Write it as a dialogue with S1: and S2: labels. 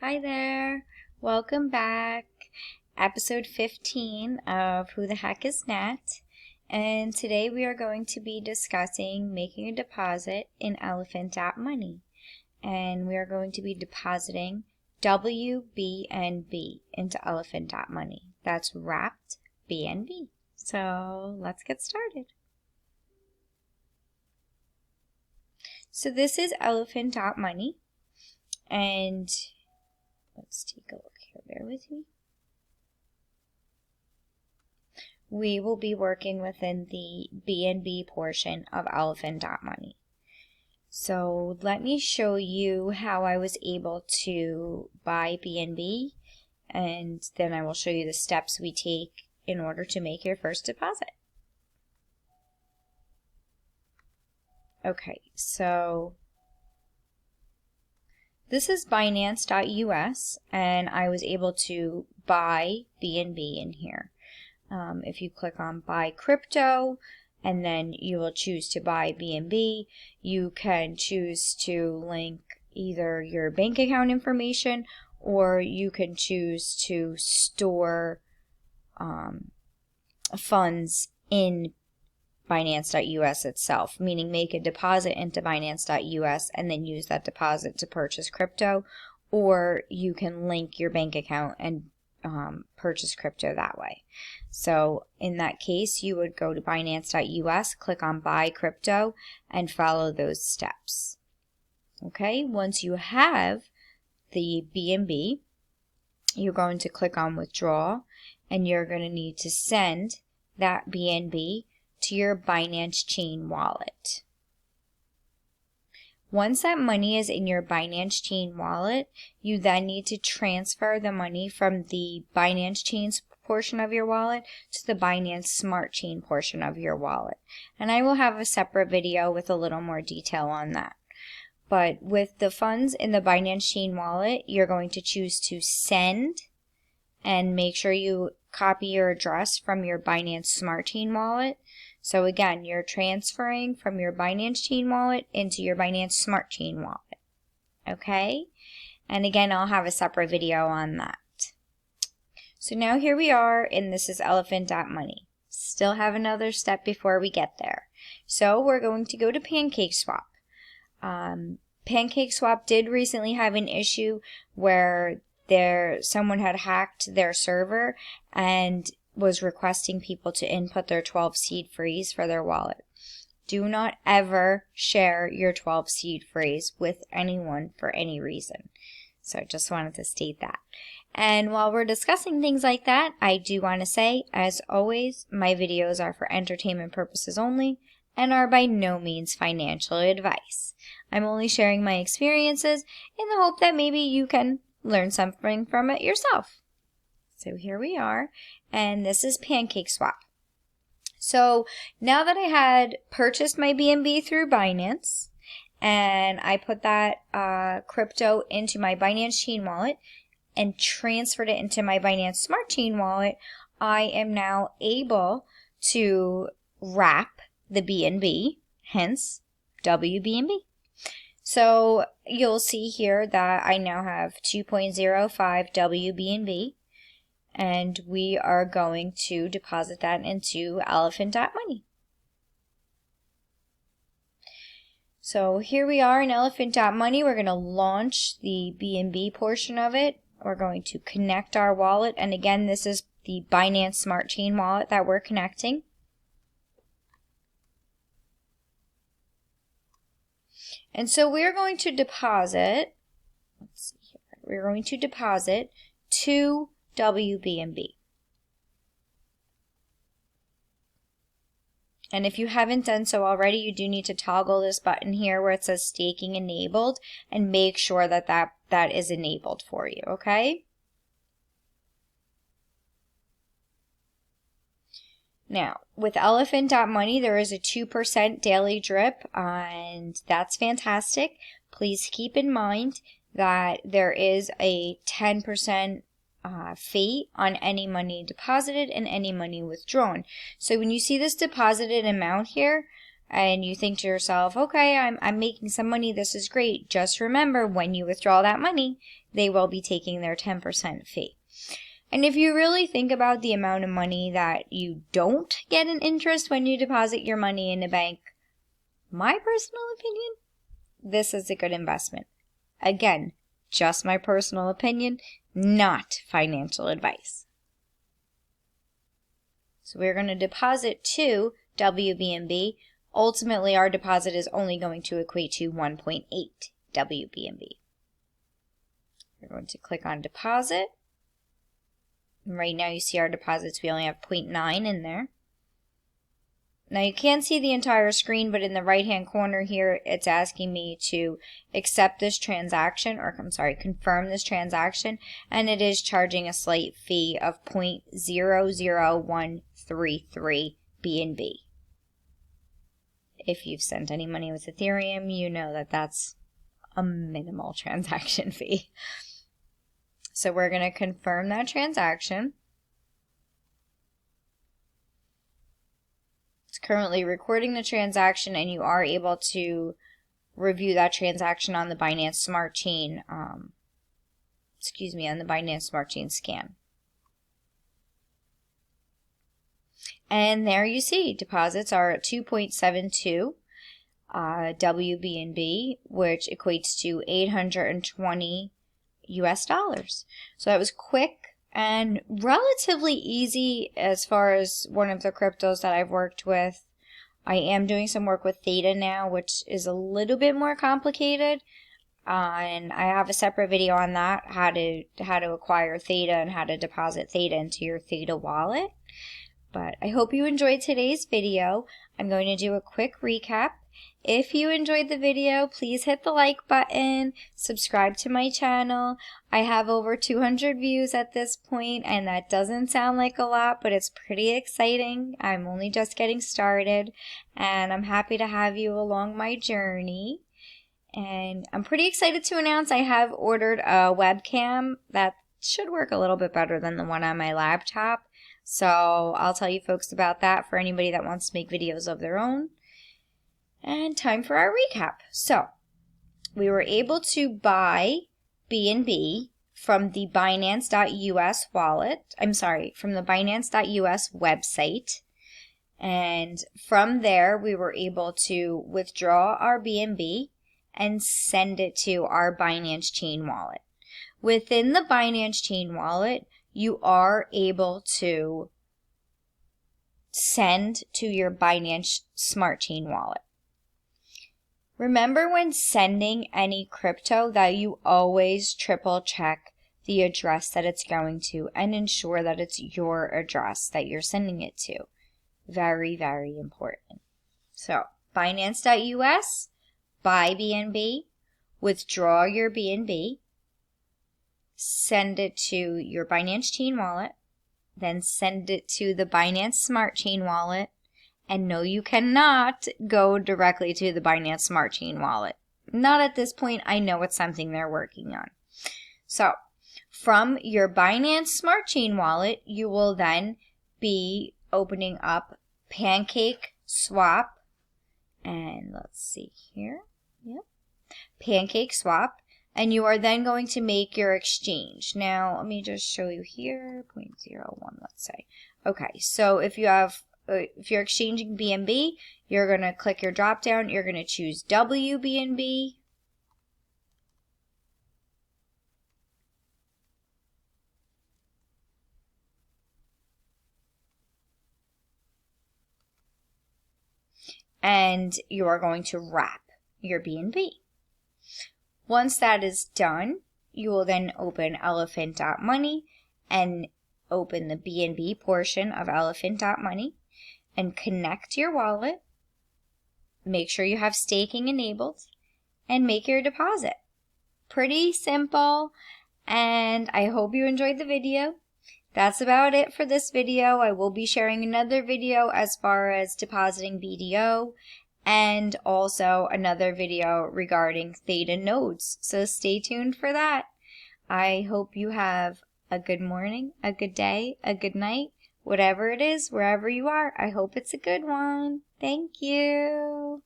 S1: Hi there, welcome back. Episode 15 of Who the Heck is Nat? And today we are going to be discussing making a deposit in elephant.money. And we are going to be depositing WBNB into elephant.money. That's wrapped BNB. So let's get started. So this is elephant.money. And let's take a look here, bear with me. We will be working within the BNB portion of elephant.money. So let me show you how I was able to buy BNB, and then I will show you the steps we take in order to make your first deposit. Okay, so this is Binance.us, and I was able to buy BNB in here. If you click on buy crypto, and then you will choose to buy BNB, you can choose to link either your bank account information, or you can choose to store funds in Binance.us itself, meaning make a deposit into Binance.us and then use that deposit to purchase crypto, or you can link your bank account and purchase crypto that way. So in that case, you would go to Binance.us, click on buy crypto, and follow those steps. Okay, once you have the BNB, you're going to click on withdraw, and you're going to need to send that BNB to your Binance Chain wallet. Once that money is in your Binance Chain wallet, you then need to transfer the money from the Binance Chain's portion of your wallet to the Binance Smart Chain portion of your wallet. And I will have a separate video with a little more detail on that. But with the funds in the Binance Chain wallet, you're going to choose to send, and make sure you copy your address from your Binance Smart Chain wallet. So again, you're transferring from your Binance Chain wallet into your Binance Smart Chain wallet. Okay? And again, I'll have a separate video on that. So now here we are, and this is elephant.money. Still have another step before we get there. So we're going to go to Pancake Swap. Pancake Swap did recently have an issue where someone had hacked their server and was requesting people to input their 12 seed phrase for their wallet. Do not ever share your 12 seed phrase with anyone for any reason. So I just wanted to state that. And while we're discussing things like that, I do want to say, as always, my videos are for entertainment purposes only and are by no means financial advice. I'm only sharing my experiences in the hope that maybe you can learn something from it yourself. So here we are, and this is Pancake Swap. So now that I had purchased my BNB through Binance, and I put that crypto into my Binance Chain wallet and transferred it into my Binance Smart Chain wallet, I am now able to wrap the BNB, hence WBNB. So you'll see here that I now have 2.05 WBNB, and we are going to deposit that into elephant.money. So here we are in elephant.money. We're going to launch the BNB portion of it. We're going to connect our wallet, and again, this is the Binance Smart Chain wallet that we're connecting. And so we're going to deposit, let's see here, we're going to deposit 2 WBNB. And if you haven't done so already, you do need to toggle this button here where it says staking enabled, and make sure that that is enabled for you, okay? Now, with elephant.money, there is a 2% daily drip, and that's fantastic. Please keep in mind that there is a 10% fee on any money deposited and any money withdrawn. So when you see this deposited amount here, and you think to yourself, okay, I'm making some money, this is great. Just remember, when you withdraw that money, they will be taking their 10% fee. And if you really think about the amount of money that you don't get in interest when you deposit your money in a bank, my personal opinion, this is a good investment. Again, just my personal opinion, not financial advice. So we're going to deposit to WBNB. Ultimately, our deposit is only going to equate to 1.8 WBNB. We're going to click on deposit. Right now you see our deposits, we only have 0.9 in there. Now you can't see the entire screen, but in the right hand corner here, it's asking me to accept this transaction, or I'm sorry, confirm this transaction, and it is charging a slight fee of 0.00133 BNB. If you've sent any money with Ethereum, you know that that's a minimal transaction fee. So we're going to confirm that transaction. It's currently recording the transaction, and you are able to review that transaction on the Binance Smart Chain, on the Binance Smart Chain scan. And there you see, deposits are at 2.72 WBNB, which equates to 820 US dollars. So that was quick and relatively easy as far as one of the cryptos that I've worked with. I am doing some work with Theta now, which is a little bit more complicated. And I have a separate video on that, how to acquire Theta and how to deposit Theta into your Theta wallet. But I hope you enjoyed today's video. I'm going to do a quick recap. If you enjoyed the video, please hit the like button, subscribe to my channel. I have over 200 views at this point, and that doesn't sound like a lot, but it's pretty exciting. I'm only just getting started, and I'm happy to have you along my journey. And I'm pretty excited to announce I have ordered a webcam that should work a little bit better than the one on my laptop. So I'll tell you folks about that for anybody that wants to make videos of their own. And time for our recap. So, we were able to buy BNB from the Binance.us wallet. From the Binance.us website. And from there, we were able to withdraw our BNB and send it to our Binance Chain wallet. Within the Binance Chain wallet, you are able to send to your Binance Smart Chain wallet. Remember, when sending any crypto, that you always triple check the address that it's going to and ensure that it's your address that you're sending it to. Very, very important. So, Binance.us, buy BNB, withdraw your BNB, send it to your Binance Chain wallet, then send it to the Binance Smart Chain wallet. And no, you cannot go directly to the Binance Smart Chain wallet. Not at this point. I know it's something they're working on. So, from your Binance Smart Chain wallet, you will then be opening up Pancake Swap. And let's see here. Yep. Pancake Swap. And you are then going to make your exchange. Now, let me just show you here. 0.01, let's say. Okay, so if you're exchanging BNB, you're going to click your drop down. You're going to choose WBNB. And you are going to wrap your BNB. Once that is done, you will then open elephant.money and open the BNB portion of elephant.money. And connect your wallet, make sure you have staking enabled, and make your deposit. Pretty simple, and I hope you enjoyed the video. That's about it for this video. I will be sharing another video as far as depositing BDO, and also another video regarding Theta nodes, so stay tuned for that. I hope you have a good morning, a good day, a good night, Whatever it is, wherever you are, I hope it's a good one. Thank you.